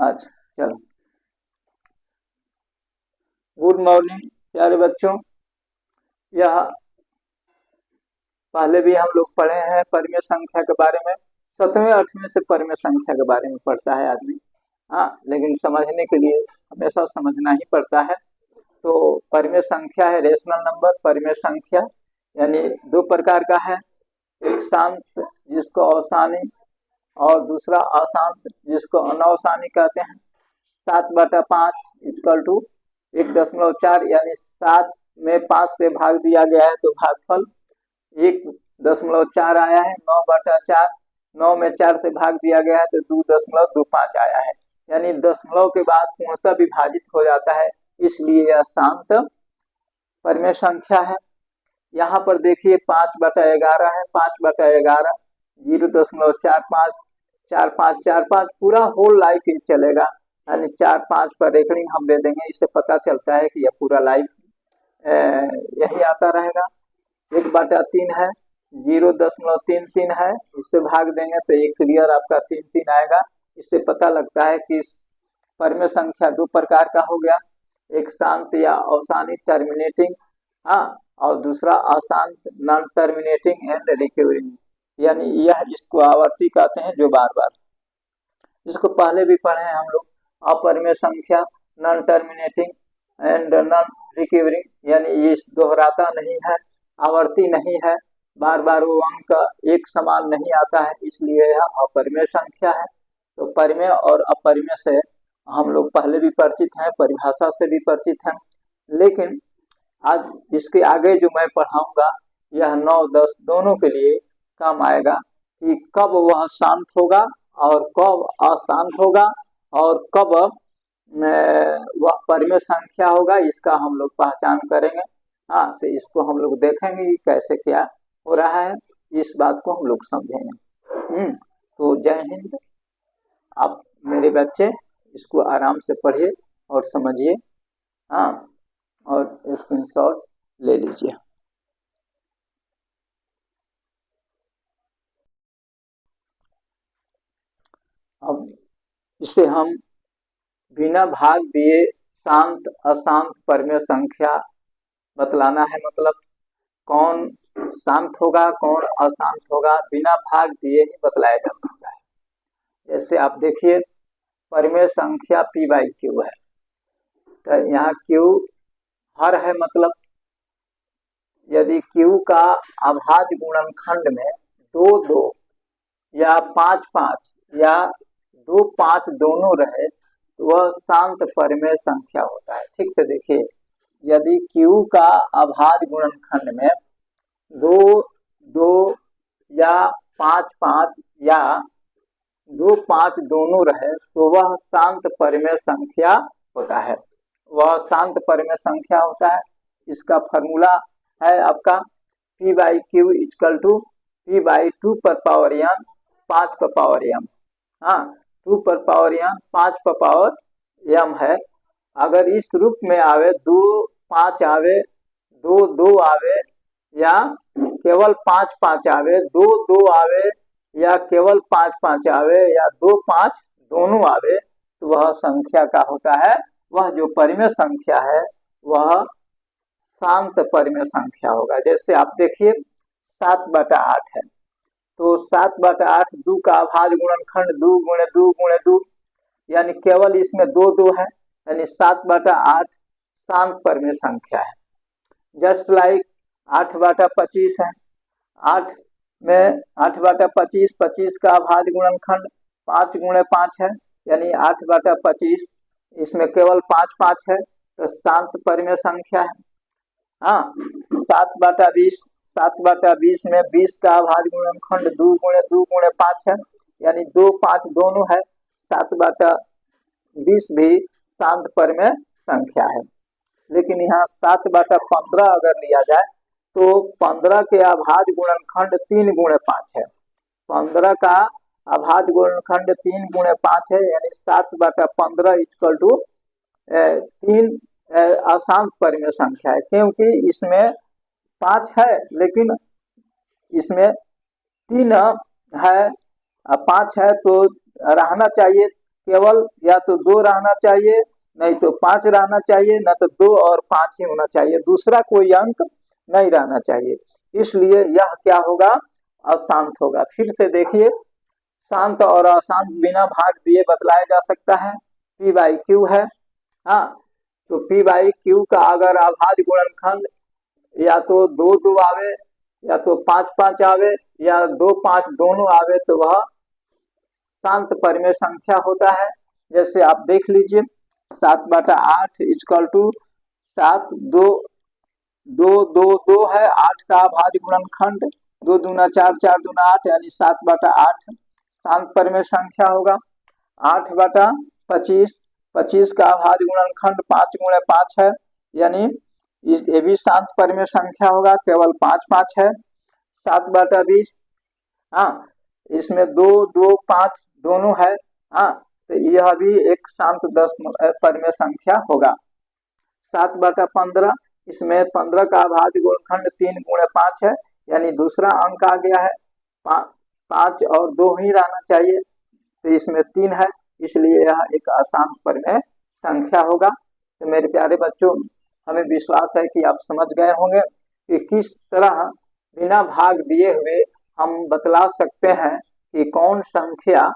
अच्छा, चलो। Good morning प्यारे बच्चों। यह पहले भी हम लोग पढ़े हैं परिमेय संख्या के बारे में। 7वें 8वें से परिमेय संख्या के बारे में पढ़ता है आदमी। हाँ, लेकिन समझने के लिए हमेशा समझना ही पड़ता है। तो परिमेय संख्या है रेशनल नंबर। परिमेय संख्या यानी दो प्रकार का है, एक शांत जिसको अवसानी और दूसरा अशांत जिसको अनवसानी कहते हैं। 7/5 इक्वल टू 1.4 यानी 7 में 5 से भाग दिया गया है तो भागफल 1.4 आया है। 9/4 9 में 4 से भाग दिया गया है तो 2.25 आया है। यानी दशमलव के बाद पूर्णतः विभाजित हो जाता है, इसलिए यह शांत परिमेय संख्या है। यहाँ पर देखिए 5/11 है। 5/11 0.45 4545 पूरा होल लाइफ ही चलेगा, यानी 4-5 पर रेकरिंग हम दे देंगे। इससे पता चलता है कि यह पूरा लाइफ यही आता रहेगा। 1/3 है, 0.33 है, इससे भाग देंगे तो एक क्लियर आपका 3 आएगा। इससे पता लगता है कि परिमेय संख्या दो प्रकार का हो गया, एक शांत या अवसानी टर्मिनेटिंग, हाँ, और दूसरा अशांत नॉन टर्मिनेटिंग एंड रिकवरिंग, यानी यह इसको आवर्ती कहते हैं जो बार बार, जिसको पहले भी पढ़े हैं हम लोग। अपरिमेय संख्या non terminating and non recovering, यानी ये दोहराता नहीं है, आवर्ती नहीं है, बार बार वो अंक एक समान नहीं आता है, इसलिए यह अपरिमेय संख्या है। तो परिमेय और अपरिमेय से हम लोग पहले भी परिचित हैं, परिभाषा से भी परिचित हैं, लेकिन आज इसके आगे जो मैं पढ़ाऊंगा यह 9-10 दोनों के लिए काम आएगा कि कब वह शांत होगा और कब अशांत होगा और कब वह परिमेय संख्या होगा, इसका हम लोग पहचान करेंगे। हाँ, तो इसको हम लोग देखेंगे कि कैसे क्या हो रहा है, इस बात को हम लोग समझेंगे। तो जय हिंद। आप मेरे बच्चे इसको आराम से पढ़िए और समझिए, हाँ, और स्क्रीनशॉट ले लीजिए। अब इसे हम बिना भाग दिए शांत अशांत परिमेय संख्या बतलाना है, मतलब कौन शांत होगा कौन अशांत होगा बिना भाग दिए ही बतलाया जा सकता है। जैसे आप देखिए परिमेय संख्या p/q है, तो यहाँ q हर है, मतलब यदि q का अभाज्य गुणनखंड में 2-2 या 5-5 या 2-5 दोनों रहे तो वह शांत परिमेय संख्या होता है। ठीक से देखिए, यदि q का अभाज्य गुणनखंड में 2-2 या 5-5 या 2-5 दोनों रहे तो वह शांत परिमेय संख्या होता है, वह शांत परिमेय संख्या होता है। इसका फॉर्मूला है आपका p/q इक्वल टू p/2 पर पावर n 5 पर पावर m। हाँ, 2 पर पावर n 5 पर पावर m है। अगर इस रूप में आवे 2-5 आवे 2-2 आवे या केवल 5-5 आवे 2-2 आवे या केवल 5-5 आवे या 2-5 दोनों आवे तो वह संख्या का होता है, वह जो परिमेय संख्या है वह शांत परिमेय संख्या होगा। जैसे आप देखिए 7/8 है, तो 7/8 2 का अभाज्य गुणनखंड 2 × 2 × 2, यानी केवल इसमें 2-2 है, यानी 7/8 शांत परिमेय संख्या है। जस्ट लाइक 8/25 है, 8 में 8/25 25 का अभाज्य गुणनखंड 5 × 5 है, यानी 8/25 इसमें केवल 5-5 है तो शांत परिमेय संख्या है। हाँ, 7/20 7/20 में 20 का अभाज्य गुणनखंड 2 × 2 × 5 है, यानी 2-5 दोनों है, 7/20 भी शांत परिमेय संख्या है। लेकिन यहाँ 7/15 अगर लिया जाए तो 15 के अभाज्य गुणनखंड 3 × 5 है, 15 का अभाज्य गुणनखंड 3 × 5 है, यानी 7/15 इक्वल टू 3 अशांत परिमेय संख्या है, क्योंकि इसमें 5 है लेकिन इसमें 3 है, 5 है तो रहना चाहिए केवल या तो 2 रहना चाहिए, नहीं तो 5 रहना चाहिए, न तो 2 और 5 ही होना चाहिए, दूसरा कोई अंक नहीं रहना चाहिए। इसलिए यह क्या होगा, अशांत होगा। फिर से देखिए, शांत और अशांत बिना भाग दिए बतलाया जा सकता है। पी बाई क्यू है। हाँ, तो पी बाई क्यू का अगर अभाज्य गुणनखंड या तो 2 2 आवे, या तो 5 5 आवे, या 2 5 दोनों आवे, तो वह शांत परिमेय संख्या होता है। जैसे आप देख लीजिए, 7/8 इजकल टू 7 2 2 2 2 है, 8 का अभाज्य गुणनखंड, 2 दूना 4 4 दूना 8, यानी 7/8 शांत परिमेय संख्या होगा। 8/25, 25 का अभाज्य गुणनखंड 5 गुणे 5 है, यानी ये भी शांत परिमेय संख्या होगा, केवल 5 5 है। 7/20, हाँ, इसमें 2 2 5 दोनों है। हाँ, तो यह भी एक शांत परिमेय संख्या होगा। 7/15, इसमें 15 का अभाज्य गुणनखंड 3 गुणे 5 है, यानी दूसरा अंक आ गया है। 5 और 2 ही रहना चाहिए, तो इसमें 3 है, इसलिए यह एक अशांत परिमेय संख्या होगा। तो मेरे प्यारे बच्चों, हमें विश्वास है कि आप समझ गए होंगे कि किस तरह बिना भाग दिए हुए हम बतला सकते हैं कि कौन संख्या,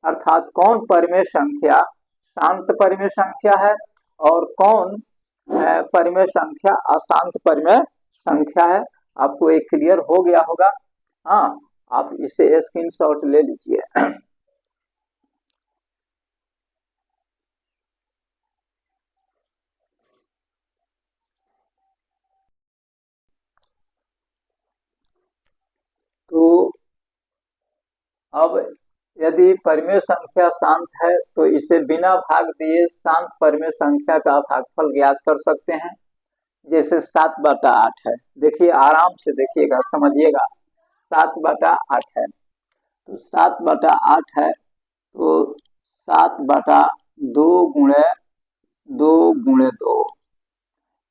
अर्थात कौन परिमेय संख्या शांत परिमेय संख्या है और कौन परिमेय संख्या अशांत परिमेय संख्या है। आपको एक क्लियर हो गया होगा। हाँ, आप इसे स्क्रीनशॉट ले लीजिए। तो अब यदि परिमेय संख्या शांत है तो इसे बिना भाग दिए शांत परिमेय संख्या का भागफल ज्ञात कर सकते हैं। जैसे 7/8 है, देखिए आराम से देखिएगा, समझिएगा। 7/8 है, तो 7/8 है, तो 7/2 गुणे 2 गुणे 2,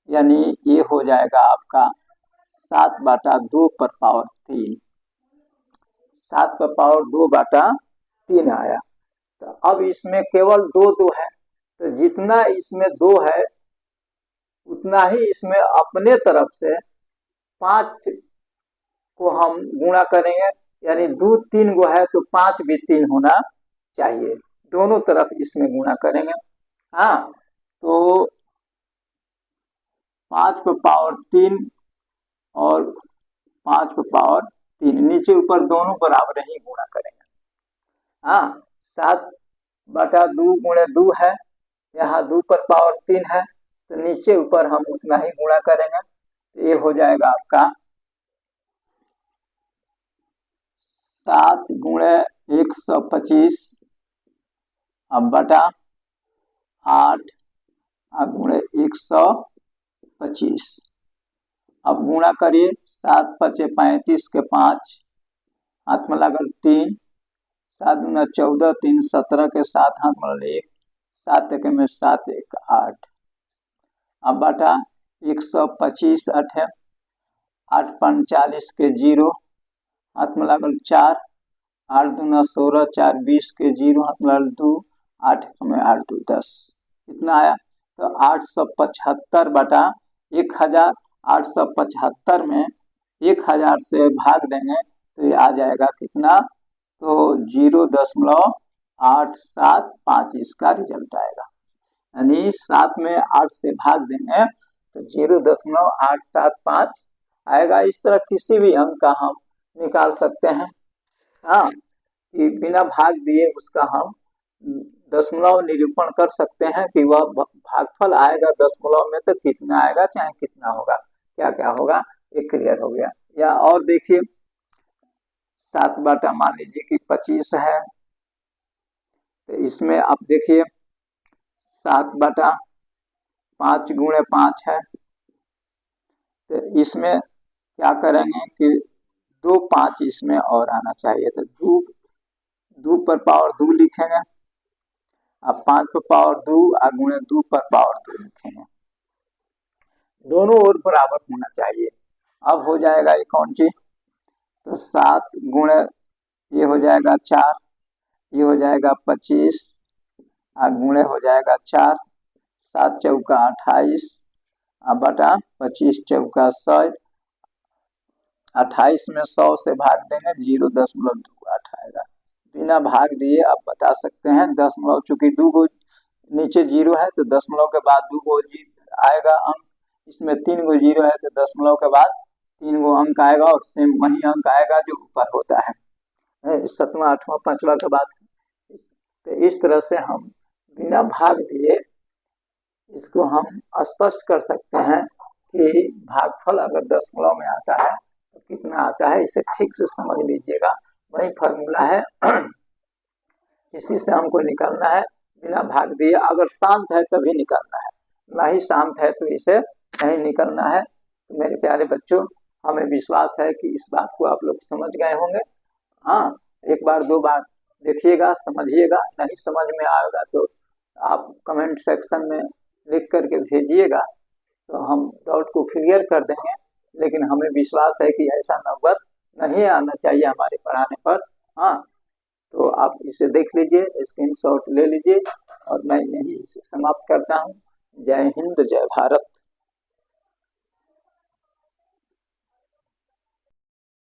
यानी ये हो जाएगा आपका 7/2 पर पावर 3, 7 पर पावर 2/3 आया। तो अब इसमें केवल 2 2 है, तो जितना इसमें 2 है उतना ही इसमें अपने तरफ से 5 को हम गुणा करेंगे, यानी 2 3 गो है तो 5 भी 3 होना चाहिए, दोनों तरफ इसमें गुणा करेंगे। हाँ, तो 5 पर पावर 3 और 5 पर पावर 3, नीचे ऊपर दोनों बराबर ही गुणा करेंगे। हाँ, 7/2 गुणे 2 है, यहाँ 2 पर पावर 3 है, तो नीचे ऊपर हम उतना ही गुणा करेंगे, तो ये हो जाएगा आपका 7 गुणे 125 अब बटा 8 गुणे 125। अब गुणा करिए, 7 5 35 के 5, हाथ में लागल 3, 7 दूना 14, 3 17 के 7 हाथ में 1, 7 एक में 7 1 8, अब बटा 125 8 8 45 के 0, हाथ में लागल 4, 8 दूना 16, 4 20 के 0, हाथ में लागल 2, 8 में 8 2 10, कितना आया, तो 875 बटा 1875 में 1000 से भाग देंगे तो ये आ जाएगा कितना, तो 0.875 इसका रिजल्ट आएगा। यानी 7 में 8 से भाग देंगे तो 0.875 आएगा। इस तरह किसी भी अंक का हम निकाल सकते हैं। हाँ, कि बिना भाग दिए उसका हम दशमलव निरूपण कर सकते हैं कि वह भागफल आएगा दशमलव में तो कितना आएगा, चाहे कितना होगा, क्या क्या होगा, ये क्लियर हो गया। या और देखिए, 7 बटा मान लीजिए कि 25 है, तो इसमें आप देखिए 7/5 गुणे 5 है, तो इसमें क्या करेंगे कि 2 5 इसमें और आना चाहिए, तो 2 पर पावर 2 लिखेंगे, अब 5 पर पावर 2 गुणे 2 पर पावर 2 लिखेंगे, दोनों ओर बराबर होना चाहिए। अब हो जाएगा ये कौन चीज, तो 7 गुणे ये हो जाएगा 4, ये हो जाएगा 25 गुणे हो जाएगा 4, 7 चौका 28 बटा 25 चौका 100, 28 में 100 से भाग देंगे 0.28 आएगा। बिना भाग दिए आप बता सकते हैं दशमलव, चूंकि 2 गो नीचे 0 है तो दशमलव के बाद 2 गो आएगा अंक, इसमें 3 गो 0 है तो दशमलव के बाद 3 गो अंक आएगा और सेम वही अंक आएगा जो ऊपर होता है 7वां 8वां 5वां के बाद। तो इस तरह से हम बिना भाग दिए इसको हम स्पष्ट कर सकते हैं कि भागफल अगर दशमलव में आता है तो कितना आता है, इसे ठीक से समझ लीजिएगा। वही फॉर्मूला है इसी से हमको निकालना है बिना भाग दिए। अगर शांत है तभी निकालना है, ना ही शांत है तो इसे नहीं निकलना है। तो मेरे प्यारे बच्चों, हमें विश्वास है कि इस बात को आप लोग समझ गए होंगे। हाँ, एक बार 2 बार देखिएगा, समझिएगा। नहीं समझ में आएगा तो आप कमेंट सेक्शन में लिख करके भेजिएगा, तो हम डाउट को क्लियर कर देंगे। लेकिन हमें विश्वास है कि ऐसा नौबत नहीं आना चाहिए हमारे पढ़ाने पर। हाँ, तो आप इसे देख लीजिए, स्क्रीनशॉट ले लीजिए और मैं यही इसे समाप्त करता हूँ। जय हिंद, जय भारत।